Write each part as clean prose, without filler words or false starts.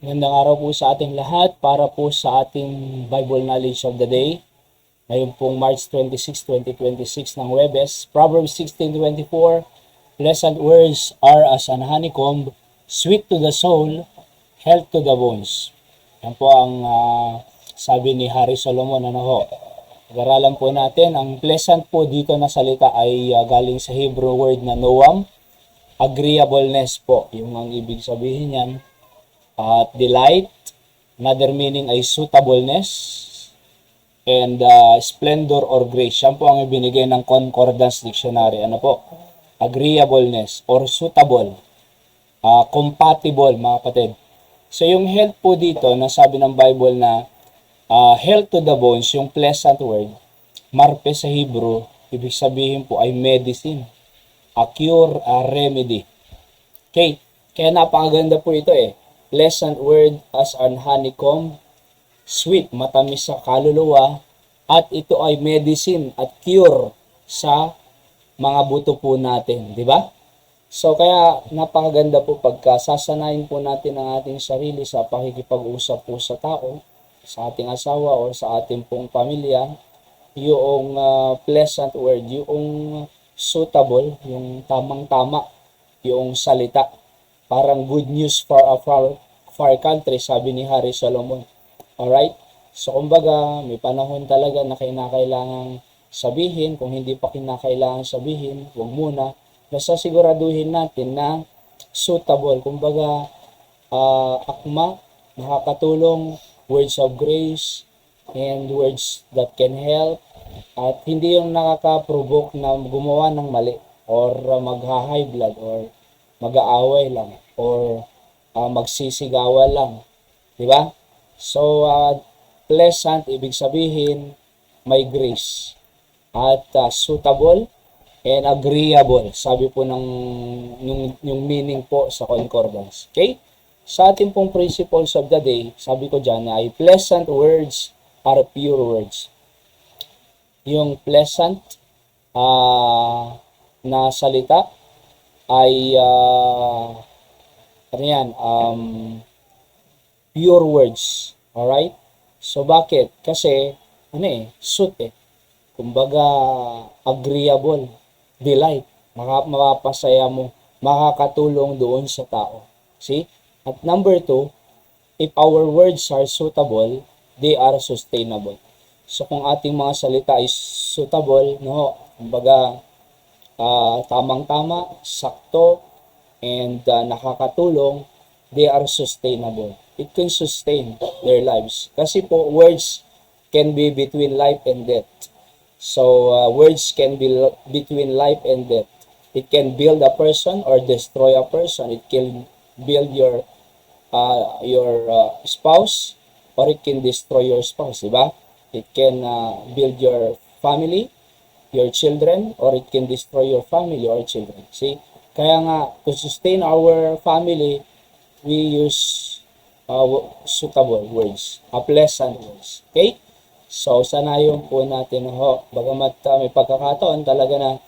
Magandang araw po sa ating lahat para po sa ating Bible Knowledge of the Day. Ngayon pong March 26, 2026 ng Webes, Proverbs 16:24, Pleasant words are as an honeycomb, sweet to the soul, health to the bones. Yan po ang sabi ni Hari Solomon. Pag-aralan po natin, ang pleasant po dito na salita ay galing sa Hebrew word na noam. Agreeableness po, yung ang ibig sabihin yan. At delight, another meaning ay suitableness, and splendor or grace. Yan po ang ibinigay ng Concordance Dictionary. Ano po? Agreeableness or suitable, compatible, mga kapatid. So yung health po dito, nasabi ng Bible na health to the bones, yung pleasant word, marpe sa Hebrew, ibig sabihin po ay medicine, a cure, a remedy. Okay, kaya napakaganda po ito Pleasant word as an honeycomb, sweet, matamis sa kaluluwa, at ito ay medicine at cure sa mga buto po natin, di ba? So kaya napakaganda po pagka sasanayin po natin ang ating sarili sa pakikipag-usap po sa tao, sa ating asawa o sa ating pong pamilya, yung pleasant word, yung suitable, yung tamang-tama, yung salita. Parang good news for a far country, sabi ni Hari Solomon. Alright? So, kumbaga, may panahon talaga na kinakailangang sabihin. Kung hindi pa kinakailangan sabihin, huwag muna. Basta siguraduhin natin na suitable. Kumbaga, akma, nakakatulong, words of grace, and words that can help. At hindi yung nakaka-provoke na gumawa ng mali or magha-high blood or mag-aaway lang or magsisigawan lang, di ba? So pleasant ibig sabihin may grace at suitable and agreeable, sabi po ng yung meaning po sa concordance. Okay? Sa ating pong principles of the day, sabi ko diyan ay pleasant words are pure words. Yung pleasant na salita ay pure words. Alright? So bakit? Kasi suit kumbaga agreeable, delight, makapasaya mo, makakatulong doon sa tao. See? At number 2, if our words are suitable, they are sustainable. So kung ating mga salita is suitable, kumbaga tamang-tama, sakto, and nakakatulong, they are sustainable. It can sustain their lives. Kasi po, words can be between life and death. So, words can be between life and death. It can build a person or destroy a person. It can build your spouse or it can destroy your spouse, diba? It can build your family, your children, or it can destroy your family or children. See? Kaya nga, to sustain our family, we use suitable words, pleasant words. Okay? So, sanayon po natin bagamat may pagkakataon talaga na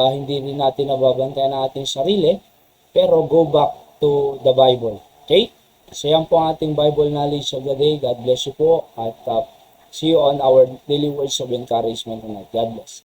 hindi rin natin nababantayan ang ating sarili, pero go back to the Bible. Okay? So, yan po ang ating Bible knowledge of the day. God bless you po at see you on our daily words of encouragement tonight. God bless.